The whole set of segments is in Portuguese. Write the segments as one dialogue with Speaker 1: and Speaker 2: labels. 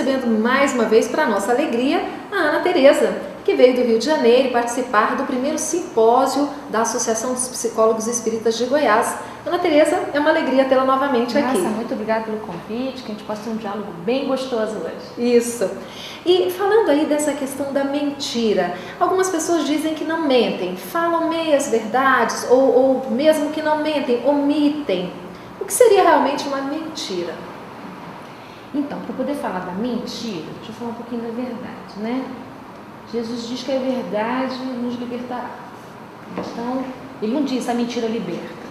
Speaker 1: recebendo mais uma vez, para nossa alegria, a Ana Tereza, que veio do Rio de Janeiro participar do primeiro simpósio da Associação dos Psicólogos Espíritas de Goiás. Ana Tereza, é uma alegria tê-la novamente aqui.
Speaker 2: Nossa, muito obrigada pelo convite, que a gente possa ter um diálogo bem gostoso hoje.
Speaker 1: Isso. E falando aí dessa questão da mentira, algumas pessoas dizem que não mentem, falam meias verdades, ou mesmo que não mentem, omitem. O que seria realmente uma mentira?
Speaker 2: Então, para poder falar da mentira, deixa eu falar um pouquinho da verdade, né? Jesus diz que a verdade nos libertará. Então, ele não diz a mentira liberta.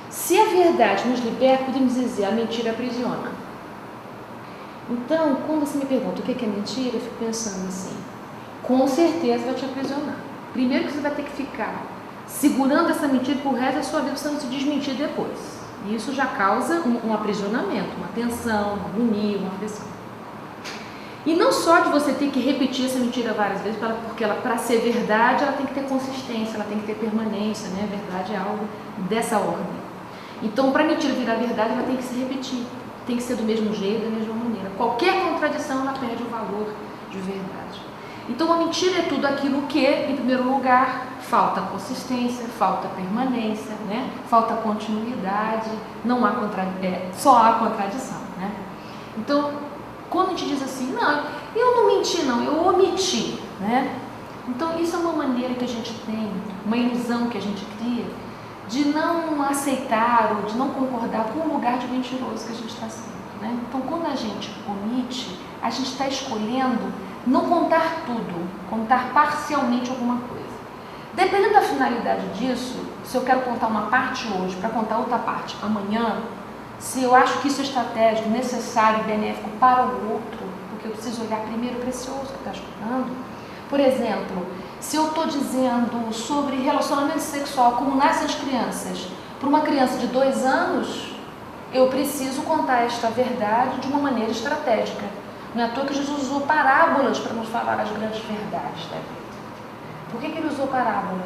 Speaker 2: Se a verdade nos liberta, podemos dizer a mentira aprisiona. Então, quando você me pergunta o que é mentira, eu fico pensando assim, com certeza vai te aprisionar. Primeiro que você vai ter que ficar segurando essa mentira por resto da sua vida, você não se desmentir depois. E isso já causa um aprisionamento, uma tensão, uma agonia, uma pressão. E não só de você ter que repetir essa mentira várias vezes, porque ela, para ser verdade, ela tem que ter consistência, ela tem que ter permanência, né? A verdade é algo dessa ordem. Então, para a mentira virar verdade, ela tem que se repetir, tem que ser do mesmo jeito, da mesma maneira. Qualquer contradição, ela perde o valor de verdade. Então, a mentira é tudo aquilo que, em primeiro lugar, falta consistência, falta permanência, né? Falta continuidade, não há só há contradição, né? Então, quando a gente diz assim, não, eu não menti não, eu omiti, né? Então isso é uma maneira que a gente tem, uma ilusão que a gente cria de não aceitar ou de não concordar com o lugar de mentiroso que a gente está sendo, né? Então quando a gente omite, a gente está escolhendo não contar tudo, contar parcialmente alguma coisa. Dependendo da finalidade disso, se eu quero contar uma parte hoje para contar outra parte amanhã, se eu acho que isso é estratégico, necessário e benéfico para o outro, porque eu preciso olhar primeiro para esse outro que está escutando. Por exemplo, se eu estou dizendo sobre relacionamento sexual, como nascem as crianças, para uma criança de 2 anos, eu preciso contar esta verdade de uma maneira estratégica. Não é à toa que Jesus usou parábolas para nos falar as grandes verdades da vida. Por que ele usou parábola?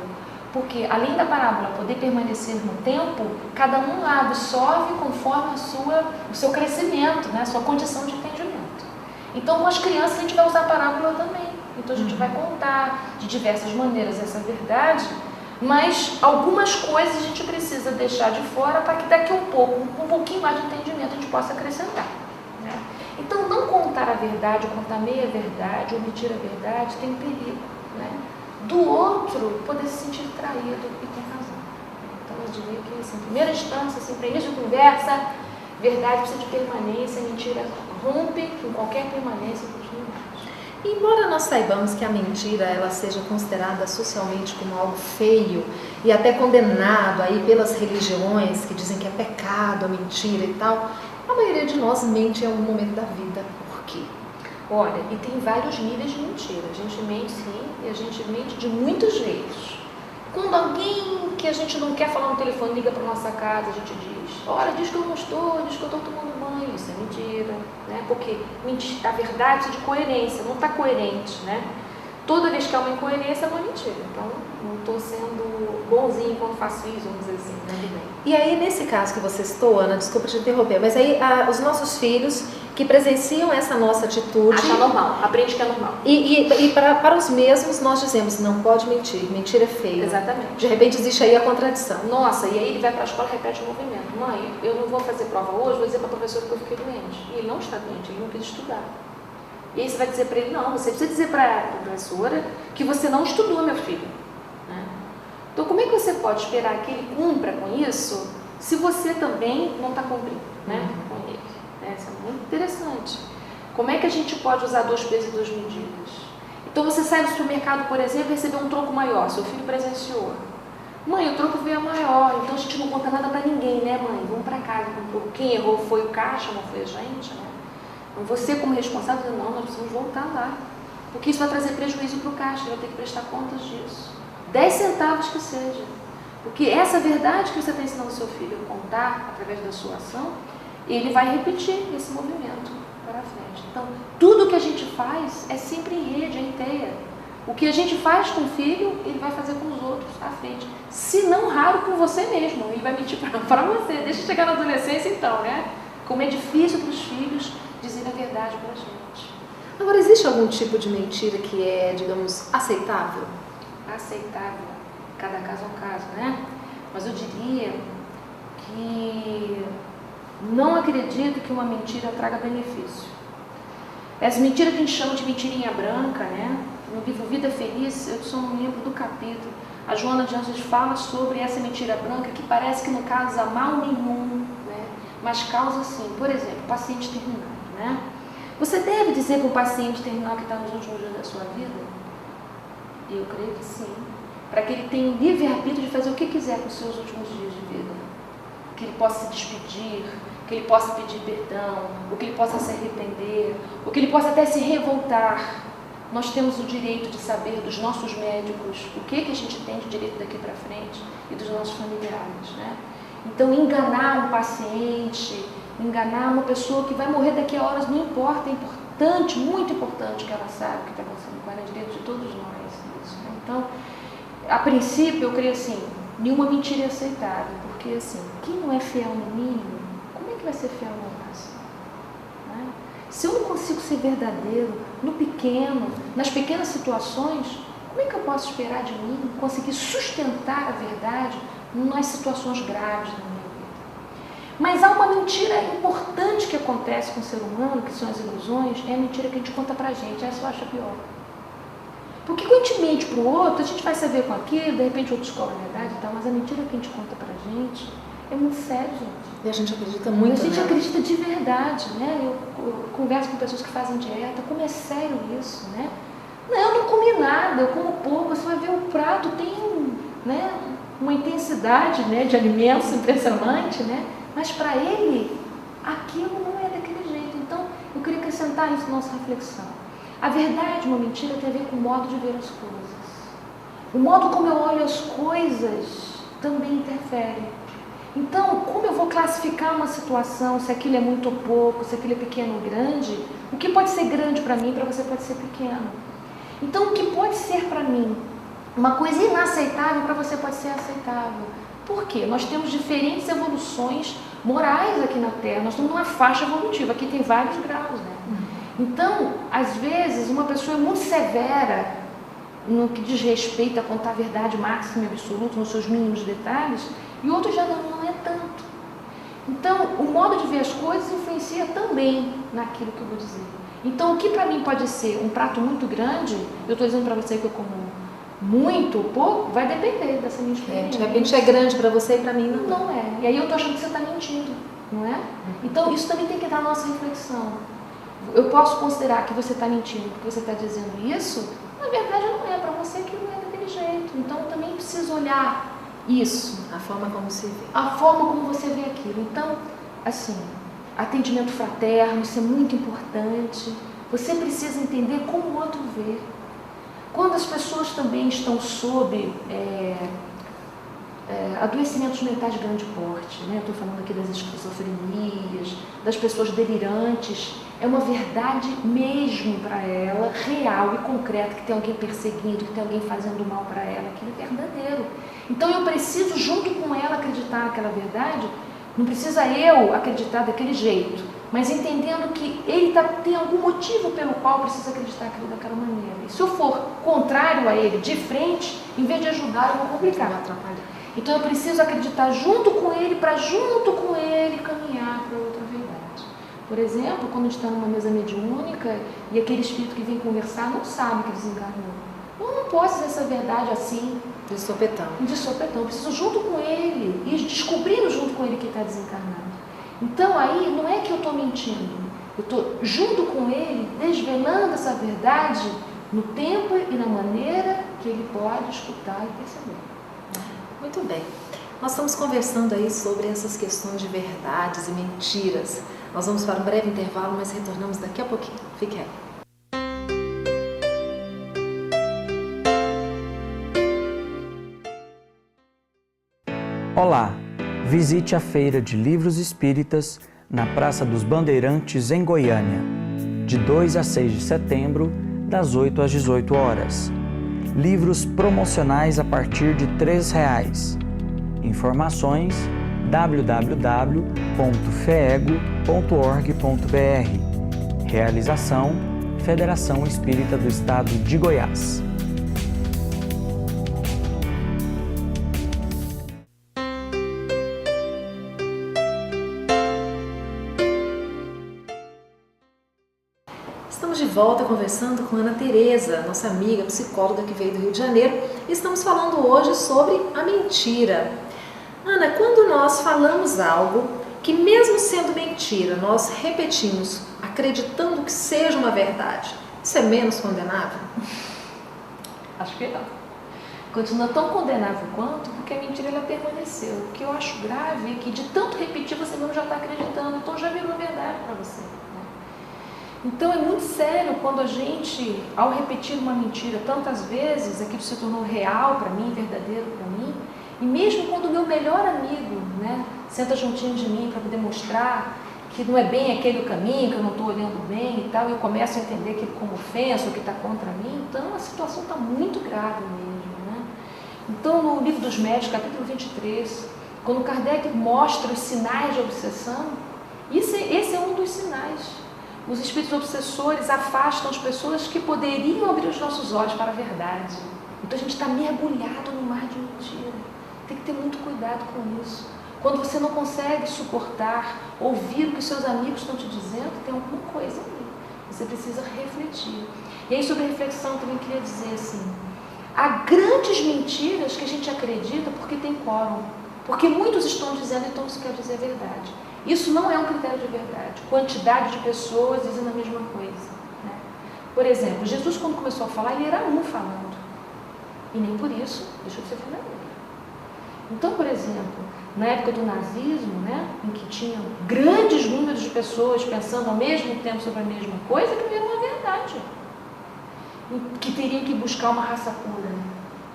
Speaker 2: Porque, além da parábola poder permanecer no tempo, cada um a absorve conforme o seu crescimento, né? A sua condição de entendimento. Então, com as crianças, a gente vai usar a parábola também. Então, a gente vai contar de diversas maneiras essa verdade, mas algumas coisas a gente precisa deixar de fora para que daqui a um pouquinho mais de entendimento a gente possa acrescentar, né? Então, não contar a verdade, contar meia verdade, omitir a verdade, tem perigo, né? Do outro poder se sentir traído e com razão. Então eu diria que, assim, em primeira instância, assim, para início de conversa, verdade precisa de permanência, mentira rompe com qualquer permanência e continuidade.
Speaker 1: Embora nós saibamos que a mentira ela seja considerada socialmente como algo feio e até condenado aí pelas religiões que dizem que é pecado a mentira e tal, a maioria de nós mente em algum momento da vida. Por quê?
Speaker 2: Olha, e tem vários níveis de mentira. A gente mente sim, e a gente mente de muitos jeitos. Quando alguém que a gente não quer falar no telefone liga para nossa casa, a gente diz, olha, diz que eu não estou, diz que eu estou tomando banho. Isso é mentira, né? Porque a verdade é de coerência, não está coerente, né? Toda vez que há uma incoerência é uma mentira. Então, não estou sendo bonzinho quando faço isso, vamos dizer assim, né?
Speaker 1: E aí, nesse caso que você citou, Ana, desculpa te interromper, mas aí os nossos filhos que presenciam essa nossa atitude...
Speaker 2: Achar normal, aprende que é normal.
Speaker 1: E para os mesmos nós dizemos, não pode mentir, mentira é feio.
Speaker 2: Exatamente.
Speaker 1: De repente existe aí a contradição.
Speaker 2: Nossa, e aí ele vai para a escola e repete o movimento. Mãe, eu não vou fazer prova hoje, vou dizer para a professora que eu fiquei doente. E ele não está doente, ele não quis estudar. E aí você vai dizer para ele, não, você precisa dizer para a professora que você não estudou, meu filho. Né? Então, como é que você pode esperar que ele cumpra com isso se você também não está cumprindo, né, com ele? Isso é muito interessante. Como é que a gente pode usar 2 pesos e 2 medidas? Então, você sai do supermercado, por exemplo, e recebeu um troco maior, seu filho presenciou. Mãe, o troco veio maior, então a gente não conta nada para ninguém, né, mãe? Vamos para casa. Quem errou foi o caixa, não foi a gente, né? Então, você como responsável, não, nós precisamos voltar lá. Porque isso vai trazer prejuízo para o caixa, ele vai ter que prestar contas disso. 10 centavos que seja. Porque essa verdade que você está ensinando ao seu filho a contar, através da sua ação, ele vai repetir esse movimento para frente. Então, tudo que a gente faz é sempre em rede, é em teia. O que a gente faz com o filho, ele vai fazer com os outros à frente. Se não raro, com você mesmo. Ele vai mentir para você. Deixa eu chegar na adolescência então, né? Como é difícil para os filhos dizer a verdade para a gente.
Speaker 1: Agora, existe algum tipo de mentira que é, digamos, aceitável?
Speaker 2: Aceitável, cada caso é um caso, né? Mas eu diria que não acredito que uma mentira traga benefício. Essa mentira que a gente chama de mentirinha branca, né? No livro Vida Feliz, eu sou um membro do capítulo. A Joana de Anjos fala sobre essa mentira branca que parece que não causa mal nenhum, né? Mas causa sim. Por exemplo, paciente terminal, né? Você deve dizer para o paciente terminal que está nos últimos dias da sua vida? Eu creio que sim. Para que ele tenha o livre-arbítrio de fazer o que quiser com os seus últimos dias de vida. Que ele possa se despedir, que ele possa pedir perdão, ou que ele possa se arrepender, ou que ele possa até se revoltar. Nós temos o direito de saber dos nossos médicos o que a gente tem de direito daqui para frente e dos nossos familiares, né? Então, enganar um paciente, enganar uma pessoa que vai morrer daqui a horas, não importa, é importante, muito importante que ela saiba o que está acontecendo com ela, é direito de todos nós. Isso, né? Então, a princípio, eu creio assim, nenhuma mentira é aceitável, porque assim, quem não é fiel no mínimo, como é que vai ser fiel no máximo? Né? Se eu não consigo ser verdadeiro no pequeno, nas pequenas situações, como é que eu posso esperar de mim conseguir sustentar a verdade nas situações graves da minha vida? Mas há uma mentira importante que acontece com o ser humano, que são as ilusões, é a mentira que a gente conta pra gente, essa eu acho a pior. Porque quando a gente mente pro outro, a gente vai saber com aquilo, de repente o outro descobre a verdade e tal, mas a mentira que a gente conta pra gente é muito sério, gente.
Speaker 1: E a gente acredita muito,
Speaker 2: a gente
Speaker 1: né?
Speaker 2: acredita de verdade, né? Eu converso com pessoas que fazem dieta, como é sério isso, né? Não, eu não comi nada, eu como pouco, você vai ver o prato tem né, uma intensidade, né, de alimentos impressionante, né? Mas para ele, aquilo não é daquele jeito. Então, eu queria acrescentar isso na nossa reflexão. A verdade, uma mentira, tem a ver com o modo de ver as coisas. O modo como eu olho as coisas também interfere. Então, como eu vou classificar uma situação, se aquilo é muito ou pouco, se aquilo é pequeno ou grande, o que pode ser grande para mim, para você pode ser pequeno. Então, o que pode ser para mim uma coisa inaceitável, para você pode ser aceitável. Por quê? Nós temos diferentes evoluções morais aqui na Terra, nós estamos numa faixa evolutiva, aqui tem vários graus, né? Então, às vezes, uma pessoa é muito severa no que diz respeito a contar a verdade máxima e absoluta, nos seus mínimos detalhes, e outro já não é tanto. Então, o modo de ver as coisas influencia também naquilo que eu vou dizer. Então, o que para mim pode ser um prato muito grande, eu estou dizendo para você que eu como muito ou pouco, vai depender dessa minha experiência.
Speaker 1: De repente é grande para você e para mim não.
Speaker 2: Não é. E aí eu estou achando que você está mentindo, não é? Então, isso também tem que dar a nossa reflexão. Eu posso considerar que você está mentindo porque você está dizendo isso, na verdade não é, para você que não é daquele jeito. Então, eu também preciso olhar isso.
Speaker 1: A forma como se vê.
Speaker 2: A forma como você vê aquilo. Então, assim, atendimento fraterno, isso é muito importante. Você precisa entender como o outro vê. Quando as pessoas também estão sob adoecimentos mentais de grande porte, né? Estou falando aqui das esquizofrenias, das pessoas delirantes, é uma verdade mesmo para ela, real e concreta, que tem alguém perseguindo, que tem alguém fazendo mal para ela, aquilo é verdadeiro. Então eu preciso, junto com ela, acreditar naquela verdade, não precisa eu acreditar daquele jeito, mas entendendo que ele tem algum motivo pelo qual precisa acreditar aquilo daquela maneira. E se eu for contrário a ele, de frente, em vez de ajudar, eu vou complicar,
Speaker 1: vai atrapalhar.
Speaker 2: Então eu preciso acreditar junto com ele, para junto com ele caminhar para outra verdade. Por exemplo, quando a gente está numa mesa mediúnica e aquele espírito que vem conversar não sabe que desencarnou. Eu não posso dizer essa verdade assim.
Speaker 1: De sopetão.
Speaker 2: De sopetão. Eu preciso junto com ele e descobrindo junto com ele que está desencarnado. Então aí não é que eu estou mentindo. Eu estou junto com ele, desvelando essa verdade no tempo e na maneira que ele pode escutar e perceber.
Speaker 1: Muito bem. Nós estamos conversando aí sobre essas questões de verdades e mentiras. Nós vamos para um breve intervalo, mas retornamos daqui a pouquinho. Fique aí.
Speaker 3: Olá! Visite a Feira de Livros Espíritas na Praça dos Bandeirantes, em Goiânia, de 2 a 6 de setembro, das 8 às 18 horas. Livros promocionais a partir de R$ 3,00. Informações www.feego.org.br. Realização: Federação Espírita do Estado de Goiás.
Speaker 1: Estamos de volta conversando com Ana Tereza, nossa amiga psicóloga que veio do Rio de Janeiro, e estamos falando hoje sobre a mentira. Ana, quando nós falamos algo que mesmo sendo mentira, nós repetimos, acreditando que seja uma verdade, isso é menos condenável?
Speaker 2: Acho que não. Continua tão condenável quanto, porque a mentira ela permaneceu. O que eu acho grave é que de tanto repetir você mesmo já está acreditando, então já virou verdade para você. Então é muito sério quando a gente, ao repetir uma mentira tantas vezes, aquilo se tornou real para mim, verdadeiro para mim, e mesmo quando o meu melhor amigo, senta juntinho de mim para poder mostrar que não é bem aquele o caminho, que eu não estou olhando bem e tal, e eu começo a entender aquilo como ofensa, ou que está contra mim, então a situação está muito grave mesmo. Então no livro dos Médiuns, capítulo 23, quando Kardec mostra os sinais de obsessão, esse é um dos sinais. Os espíritos obsessores afastam as pessoas que poderiam abrir os nossos olhos para a verdade. Então a gente está mergulhado no mar de mentira. Tem que ter muito cuidado com isso. Quando você não consegue suportar, ouvir o que seus amigos estão te dizendo, tem alguma coisa ali. Você precisa refletir. E aí sobre reflexão eu também queria dizer assim, há grandes mentiras que a gente acredita porque tem quórum. Porque muitos estão dizendo, então isso quer dizer a verdade. Isso não é um critério de verdade. Quantidade de pessoas dizendo a mesma coisa. Por exemplo, Jesus quando começou a falar, ele era um falando. E nem por isso deixou de ser verdadeiro. Então, por exemplo, na época do nazismo, em que tinham grandes números de pessoas pensando ao mesmo tempo sobre a mesma coisa, que era uma verdade. Que teriam que buscar uma raça pura.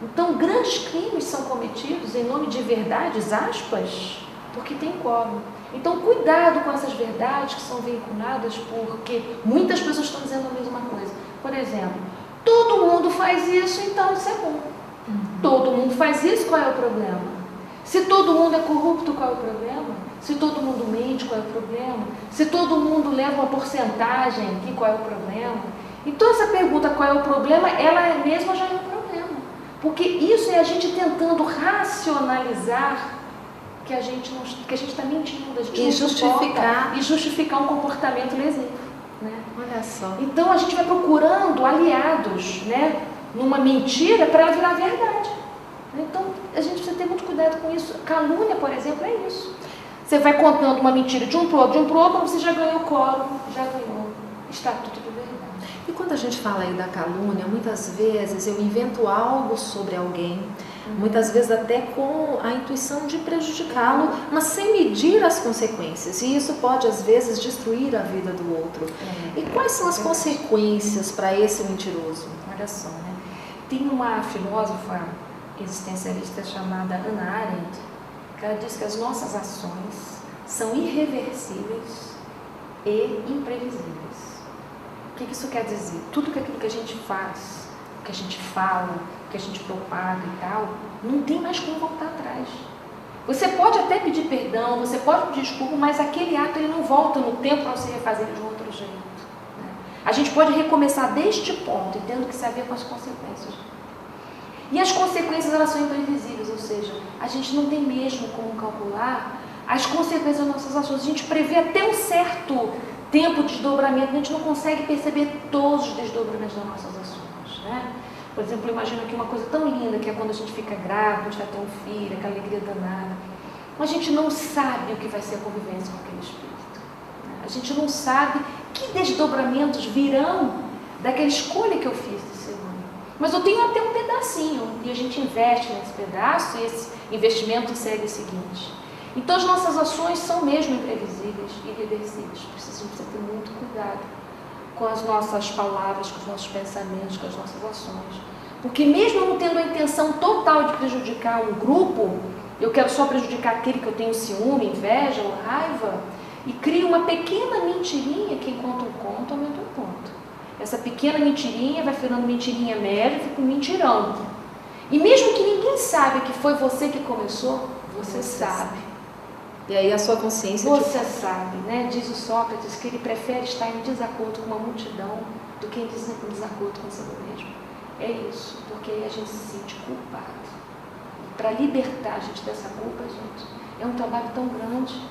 Speaker 2: Então, grandes crimes são cometidos em nome de verdades, aspas, porque tem quórum. Então, cuidado com essas verdades que são veiculadas, porque muitas pessoas estão dizendo a mesma coisa. Por exemplo, todo mundo faz isso, então isso é bom. Todo mundo faz isso, qual é o problema? Se todo mundo é corrupto, qual é o problema? Se todo mundo mente, qual é o problema? Se todo mundo leva uma porcentagem aqui, qual é o problema? Então, essa pergunta, qual é o problema, ela mesma já é um problema. Porque isso é a gente tentando racionalizar que a gente está mentindo, a gente
Speaker 1: e
Speaker 2: justificar um comportamento lesivo.
Speaker 1: Olha só.
Speaker 2: Então a gente vai procurando aliados, numa mentira para ela virar verdade. Então a gente precisa ter muito cuidado com isso. Calúnia, por exemplo, é isso. Você vai contando uma mentira de um para o outro, você já ganhou quórum, já ganhou estatuto de verdade.
Speaker 1: E quando a gente fala aí da calúnia, muitas vezes eu invento algo sobre alguém, muitas vezes até com a intuição de prejudicá-lo, mas sem medir as consequências. E isso pode, às vezes, destruir a vida do outro. E quais são as consequências para esse mentiroso?
Speaker 2: Olha só, tem uma filósofa existencialista chamada Hannah Arendt, que ela diz que as nossas ações são irreversíveis e imprevisíveis. O que isso quer dizer? Tudo aquilo que a gente faz, que a gente fala, que a gente propaga e tal, não tem mais como voltar atrás. Você pode até pedir perdão, você pode pedir desculpa, mas aquele ato ele não volta no tempo para você refazer de um outro jeito. A gente pode recomeçar deste ponto e tendo que saber com as consequências. E as consequências elas são imprevisíveis, ou seja, a gente não tem mesmo como calcular as consequências das nossas ações. A gente prevê até um certo tempo de desdobramento, a gente não consegue perceber todos os desdobramentos das nossas ações. Por exemplo, imagina aqui uma coisa tão linda que é quando a gente fica grávida, a gente vai ter um filho, aquela alegria danada. Mas a gente não sabe o que vai ser a convivência com aquele espírito. A gente não sabe que desdobramentos virão daquela escolha que eu fiz de ser mãe. Mas eu tenho até um pedacinho, e a gente investe nesse pedaço, e esse investimento segue o seguinte. Então as nossas ações são mesmo imprevisíveis e irreversíveis. A gente precisa ter muito cuidado com as nossas palavras, com os nossos pensamentos, com as nossas ações. Porque mesmo eu não tendo a intenção total de prejudicar um grupo, eu quero só prejudicar aquele que eu tenho ciúme, inveja ou raiva, e crio uma pequena mentirinha que enquanto um conto, aumenta um ponto. Essa pequena mentirinha vai virando mentirinha média, fica um mentirão. E mesmo que ninguém saiba que foi você que começou, você sabe.
Speaker 1: E aí a sua consciência...
Speaker 2: Você sabe, né? Diz o Sócrates que ele prefere estar em desacordo com uma multidão do que em desacordo consigo mesmo. É isso, porque aí a gente se sente culpado. Para libertar a gente dessa culpa, gente, é um trabalho tão grande,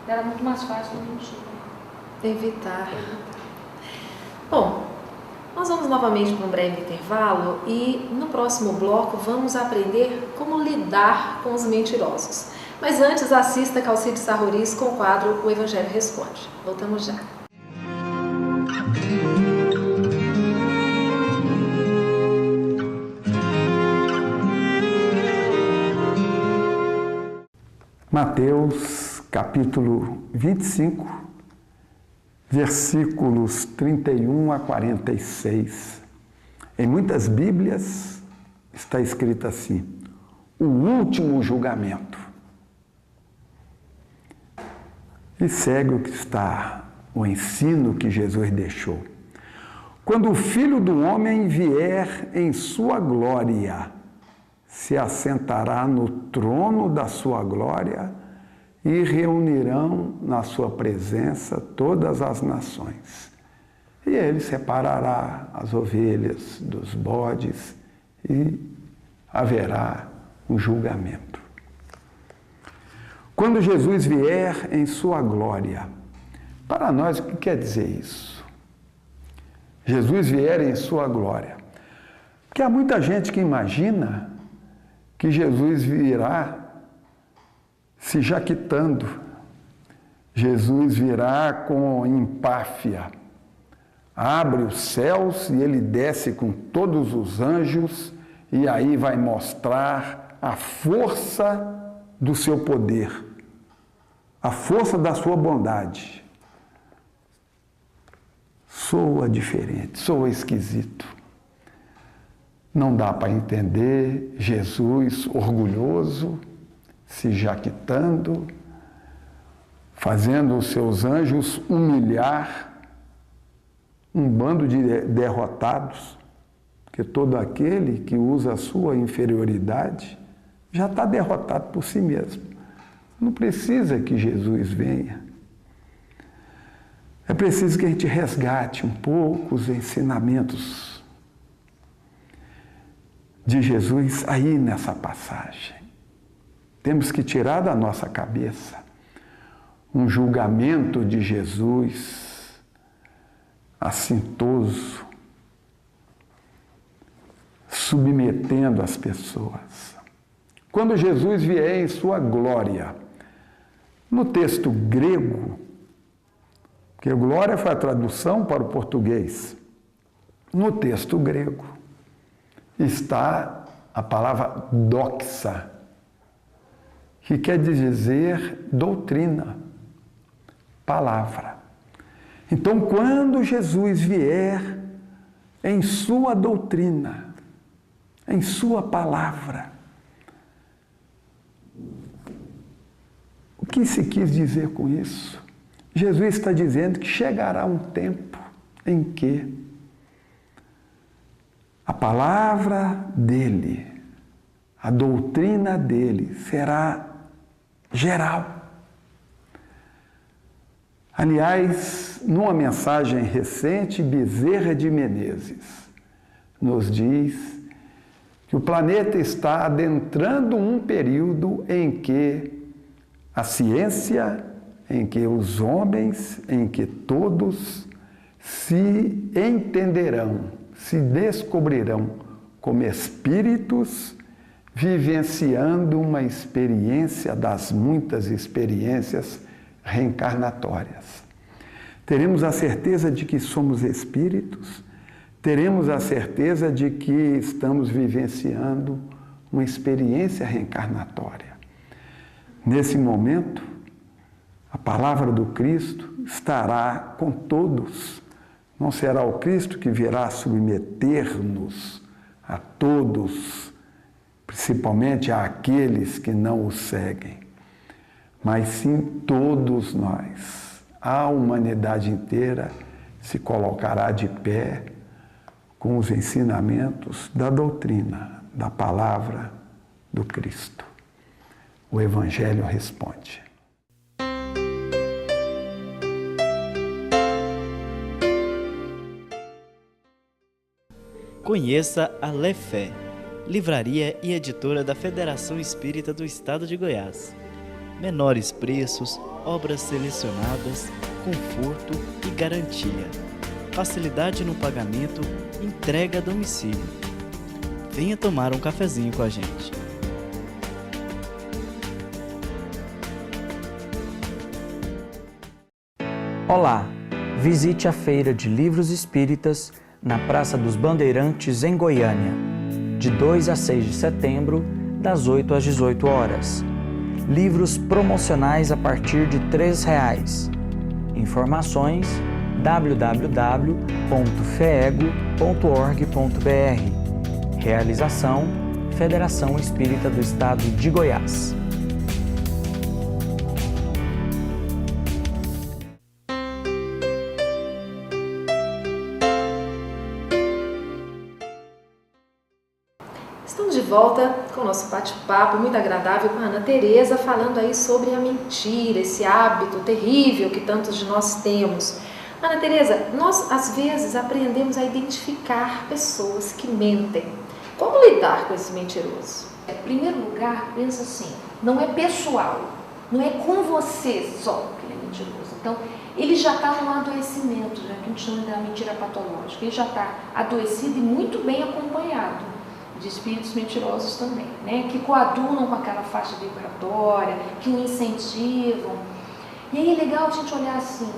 Speaker 2: era muito mais fácil não mentir.
Speaker 1: Evitar. Bom, nós vamos novamente para um breve intervalo e no próximo bloco vamos aprender como lidar com os mentirosos. Mas antes, assista Calcide Sarroris com o quadro O Evangelho Responde. Voltamos já.
Speaker 4: Mateus, capítulo 25, versículos 31 a 46. Em muitas Bíblias está escrito assim: o último julgamento. E segue o que está, o ensino que Jesus deixou. Quando o Filho do Homem vier em sua glória, se assentará no trono da sua glória e reunirão na sua presença todas as nações. E ele separará as ovelhas dos bodes e haverá um julgamento. Quando Jesus vier em sua glória, para nós o que quer dizer isso? Jesus vier em sua glória. Porque há muita gente que imagina que Jesus virá se jaquitando, Jesus virá com empáfia, abre os céus e ele desce com todos os anjos e aí vai mostrar a força do seu poder, a força da sua bondade. Soa diferente, soa esquisito. Não dá para entender Jesus orgulhoso, se jaquitando, fazendo os seus anjos humilhar um bando de derrotados, porque todo aquele que usa a sua inferioridade já está derrotado por si mesmo. Não precisa que Jesus venha. É preciso que a gente resgate um pouco os ensinamentos de Jesus aí nessa passagem. Temos que tirar da nossa cabeça um julgamento de Jesus assintoso, submetendo as pessoas. Quando Jesus vier em sua glória, no texto grego, porque glória foi a tradução para o português, no texto grego está a palavra doxa, que quer dizer doutrina, palavra. Então, quando Jesus vier em sua doutrina, em sua palavra, o que se quis dizer com isso? Jesus está dizendo que chegará um tempo em que a palavra dele, a doutrina dele será geral. Aliás, numa mensagem recente, Bezerra de Menezes nos diz que o planeta está adentrando um período em que a ciência, em que os homens, em que todos se entenderão, se descobrirão como espíritos vivenciando uma experiência das muitas experiências reencarnatórias. Teremos a certeza de que somos espíritos, teremos a certeza de que estamos vivenciando uma experiência reencarnatória. Nesse momento, a palavra do Cristo estará com todos. Não será o Cristo que virá submeter-nos a todos, principalmente àqueles que não o seguem, mas sim todos nós. A humanidade inteira se colocará de pé com os ensinamentos da doutrina, da palavra do Cristo. O Evangelho responde.
Speaker 5: Conheça a Lefé, livraria e editora da Federação Espírita do Estado de Goiás. Menores preços, obras selecionadas, conforto e garantia. Facilidade no pagamento, entrega a domicílio. Venha tomar um cafezinho com a gente.
Speaker 3: Olá! Visite a Feira de Livros Espíritas na Praça dos Bandeirantes, em Goiânia, de 2 a 6 de setembro, das 8 às 18 horas. Livros promocionais a partir de R$ 3,00. Informações www.feego.org.br. Realização: Federação Espírita do Estado de Goiás.
Speaker 1: Estamos de volta com o nosso bate-papo muito agradável com a Ana Tereza, falando aí sobre a mentira, esse hábito terrível que tantos de nós temos. Ana Tereza, nós às vezes aprendemos a identificar pessoas que mentem. Como lidar com esse mentiroso?
Speaker 2: Em primeiro lugar, pensa assim, não é pessoal, não é com você só que ele é mentiroso. Então, ele já está num adoecimento, já que a gente chama de mentira patológica, ele já está adoecido e muito bem acompanhado de espíritos mentirosos também, né? Que coadunam com aquela faixa vibratória, que o incentivam. E aí é legal a gente olhar assim,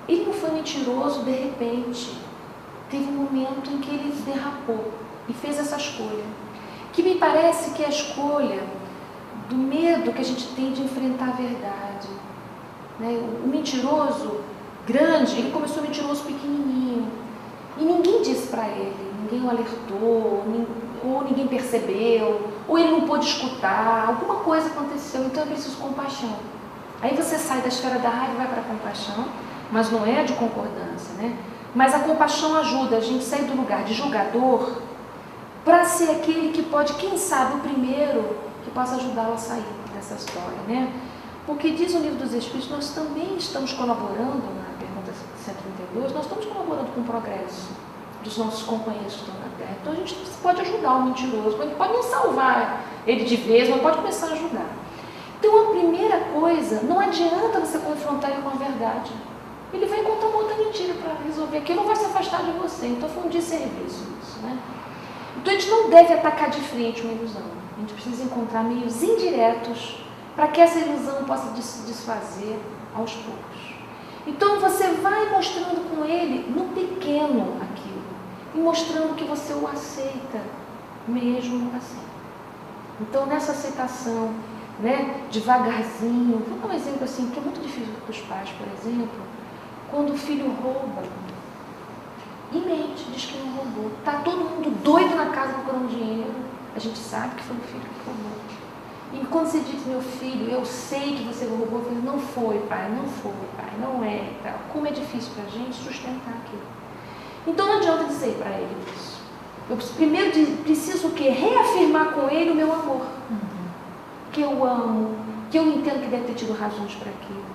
Speaker 2: ele não foi mentiroso de repente, teve um momento em que ele derrapou e fez essa escolha, que me parece que é a escolha do medo que a gente tem de enfrentar a verdade, né? O mentiroso grande, ele começou mentiroso pequenininho, e ninguém disse para ele, ninguém o alertou, ou ninguém percebeu, ou ele não pôde escutar, alguma coisa aconteceu, então é preciso compaixão. Aí você sai da esfera da raiva e vai para a compaixão, mas não é de concordância, né? Mas a compaixão ajuda a gente a sair do lugar de julgador para ser aquele que pode, quem sabe, o primeiro que possa ajudá-lo a sair dessa história, né? Porque diz o Livro dos Espíritos, nós também estamos colaborando, na pergunta 132, nós estamos colaborando com o progresso dos nossos companheiros que estão na Terra. Então a gente pode ajudar o mentiroso, mas pode não salvar ele de vez, mas pode começar a ajudar. Então a primeira coisa, não adianta você confrontar ele com a verdade. Ele vai encontrar uma outra mentira para resolver, que ele não vai se afastar de você. Então foi um desserviço isso, né? Então a gente não deve atacar de frente uma ilusão. A gente precisa encontrar meios indiretos para que essa ilusão possa se desfazer aos poucos. Então você vai mostrando com ele no pequeno aquilo, e mostrando que você o aceita, mesmo assim. Então nessa aceitação, né, devagarzinho, vou dar um exemplo assim, que é muito difícil para os pais, por exemplo, quando o filho rouba, e mente, diz que não roubou. Está todo mundo doido na casa procurando dinheiro, a gente sabe que foi o filho que roubou. E quando você diz, meu filho, eu sei que você roubou, eu falo, não foi, pai, não é. Como é difícil para a gente sustentar aquilo. Então não adianta dizer para ele isso. Eu primeiro preciso o quê? Reafirmar com ele o meu amor. Que eu amo, que eu entendo que deve ter tido razões para aquilo,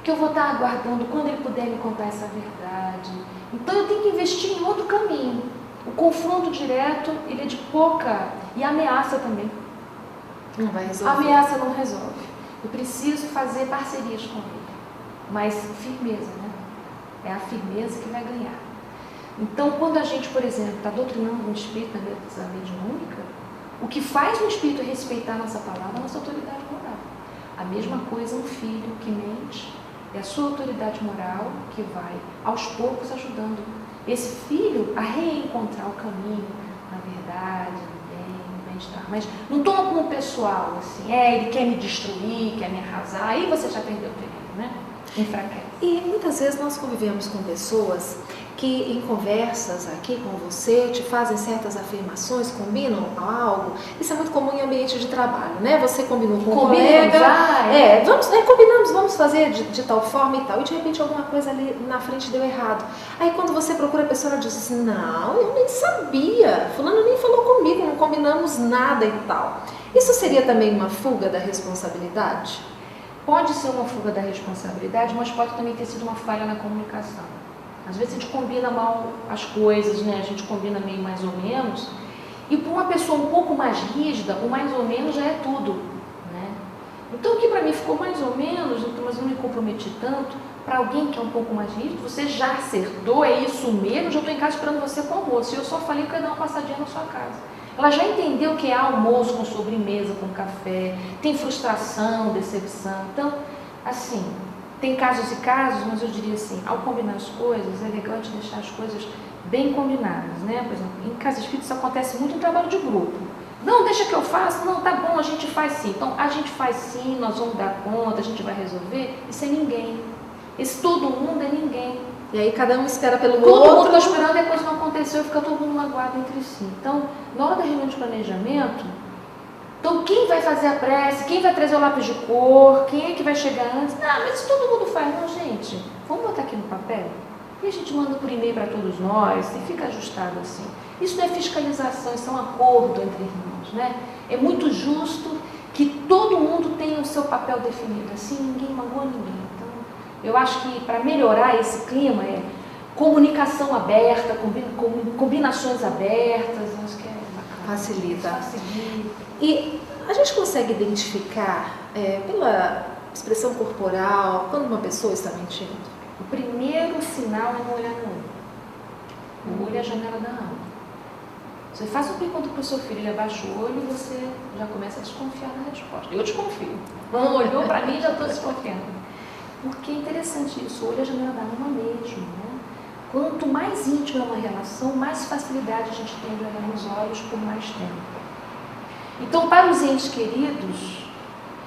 Speaker 2: que eu vou estar aguardando quando ele puder me contar essa verdade. Então eu tenho que investir em outro caminho. O confronto direto, ele é de pouca, e a ameaça também.
Speaker 1: Não vai resolver.
Speaker 2: A ameaça não resolve. Eu preciso fazer parcerias com ele. Mas firmeza, né? É a firmeza que vai ganhar. Então, quando a gente, por exemplo, está doutrinando um espírito na mesa mediúnica, o que faz um espírito respeitar a nossa palavra é a nossa autoridade moral. A mesma coisa um filho que mente, é a sua autoridade moral que vai, aos poucos, ajudando esse filho a reencontrar o caminho na verdade, no bem, no bem-estar. Mas não toma como pessoal, assim, ele quer me destruir, quer me arrasar, aí você já perdeu o terreno, né? Enfraquece.
Speaker 1: E muitas vezes nós convivemos com pessoas que em conversas aqui com você te fazem certas afirmações, combinam algo. Isso é muito comum em ambiente de trabalho, né? Você combinou com um colega, combinamos, vamos fazer de tal forma e tal, e de repente alguma coisa ali na frente deu errado. Aí quando você procura a pessoa, ela diz assim, não, eu nem sabia, fulano nem falou comigo, não combinamos nada e tal. Isso seria também uma fuga da responsabilidade?
Speaker 2: Pode ser uma fuga da responsabilidade, mas pode também ter sido uma falha na comunicação. Às vezes a gente combina mal as coisas, né? A gente combina meio mais ou menos. E para uma pessoa um pouco mais rígida, o mais ou menos já é tudo, né? Então, o que para mim ficou mais ou menos, mas eu não me comprometi tanto, para alguém que é um pouco mais rígido, você já acertou, é isso mesmo, já estou em casa esperando você com o almoço. E eu só falei que eu ia dar uma passadinha na sua casa. Ela já entendeu que é almoço com sobremesa, com café, tem frustração, decepção. Então, assim, tem casos e casos, mas eu diria assim, ao combinar as coisas, é legal de deixar as coisas bem combinadas, né? Por exemplo, em casa espírita isso acontece muito em trabalho de grupo. Não, deixa que eu faço, não, tá bom, a gente faz sim. Então, a gente faz sim, nós vamos dar conta, a gente vai resolver. Isso é ninguém. Esse todo mundo é ninguém.
Speaker 1: E aí cada um espera pelo
Speaker 2: Todo
Speaker 1: outro.
Speaker 2: mundo está esperando e a coisa não aconteceu, fica todo mundo magoado entre si. Então, na hora da reunião de planejamento, então quem vai fazer a prece, quem vai trazer o lápis de cor, quem é que vai chegar antes? Não, mas isso todo mundo faz. Não, gente, vamos botar aqui no papel? E a gente manda por e-mail para todos nós e fica ajustado assim. Isso não é fiscalização, isso é um acordo entre irmãos, né? É muito justo que todo mundo tenha o seu papel definido, assim ninguém magoa ninguém. Então, eu acho que para melhorar esse clima é comunicação aberta, combinações abertas, eu acho que é bacana.
Speaker 1: Facilita. E a gente consegue identificar pela expressão corporal quando uma pessoa está mentindo?
Speaker 2: O primeiro sinal é não olhar no olho. O olho é a janela da alma. Você faz uma pergunta para o seu filho, ele abaixa o olho e você já começa a desconfiar na resposta. Eu desconfio. Não olhou para mim, já estou desconfiando. Porque é interessante isso, o olho é a janela da alma mesmo, né? Quanto mais íntima é uma relação, mais facilidade a gente tem de olhar nos olhos por mais tempo. Então, para os entes queridos,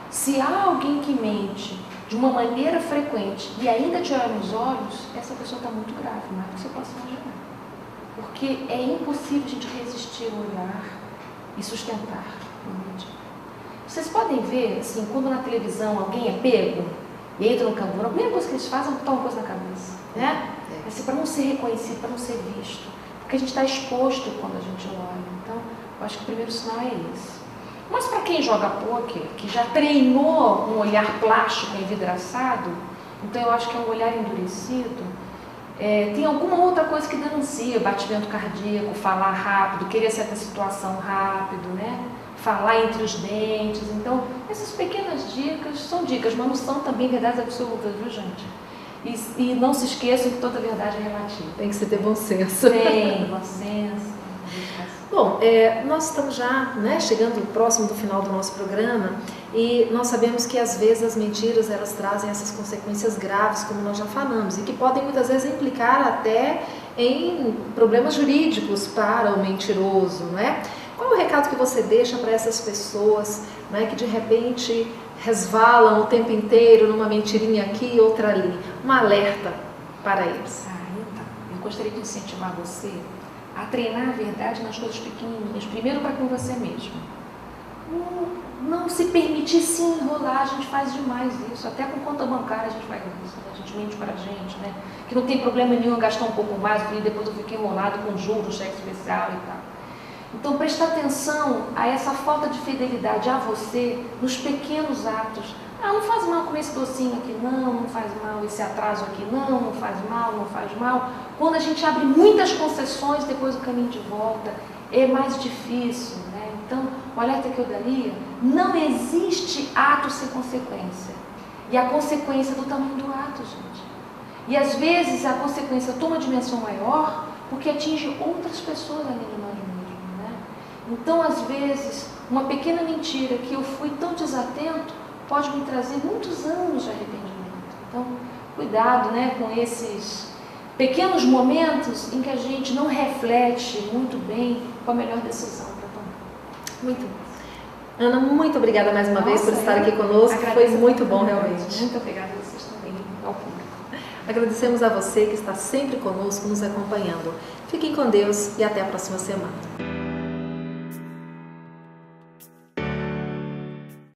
Speaker 2: se há alguém que mente de uma maneira frequente e ainda te olha nos olhos, essa pessoa está muito grave, mais do que você possa imaginar. Porque é impossível a gente resistir ao olhar e sustentar uma mentira. Vocês podem ver, assim, quando na televisão alguém é pego e entra no camburão, a primeira coisa que eles fazem é botar uma coisa na cabeça, né? É assim, para não ser reconhecido, para não ser visto. Porque a gente está exposto quando a gente olha. Então, eu acho que o primeiro sinal é esse. Mas para quem joga pôquer, que já treinou um olhar plástico envidraçado, então eu acho que é um olhar endurecido, tem alguma outra coisa que denuncia, batimento cardíaco, falar rápido, querer certa situação rápido, né? Falar entre os dentes. Então, essas pequenas dicas são dicas, mas não são também verdades absolutas, viu, gente? E não se esqueçam que toda verdade é relativa.
Speaker 1: Tem que se ter bom senso.
Speaker 2: Tem, bom senso.
Speaker 1: Bom, nós estamos já chegando próximo do final do nosso programa e nós sabemos que às vezes as mentiras elas trazem essas consequências graves, como nós já falamos, e que podem muitas vezes implicar até em problemas jurídicos para o mentiroso, né? Qual é o recado que você deixa para essas pessoas, né, que de repente resvalam o tempo inteiro numa mentirinha aqui e outra ali? Um alerta para eles.
Speaker 2: Então, eu gostaria de incentivar você a treinar a verdade nas coisas pequenininhas, primeiro para com você mesmo. Não se permitir se enrolar, a gente faz demais isso, até com conta bancária a gente faz isso, né? A gente mente para a gente, né? Que não tem problema nenhum gastar um pouco mais, porque depois eu fiquei enrolado com juros, cheque especial e tal. Então prestar atenção a essa falta de fidelidade a você nos pequenos atos. Não faz mal comer esse docinho aqui, não faz mal esse atraso aqui, não faz mal, não faz mal. Quando a gente abre muitas concessões, depois o caminho de volta é mais difícil, né? Então, o alerta que eu daria, não existe ato sem consequência. E a consequência do tamanho do ato, gente. E às vezes a consequência toma uma dimensão maior porque atinge outras pessoas além de nós mesmos, né? Então, às vezes, uma pequena mentira que eu fui tão desatento pode me trazer muitos anos de arrependimento. Então, cuidado, né, com esses pequenos momentos em que a gente não reflete muito bem qual a melhor decisão para tomar.
Speaker 1: Muito bom. Ana, muito obrigada mais uma vez por estar aqui conosco. Foi muito bom, realmente.
Speaker 2: Muito obrigada a vocês também, ao público.
Speaker 1: Agradecemos a você que está sempre conosco, nos acompanhando. Fiquem com Deus e até a próxima semana.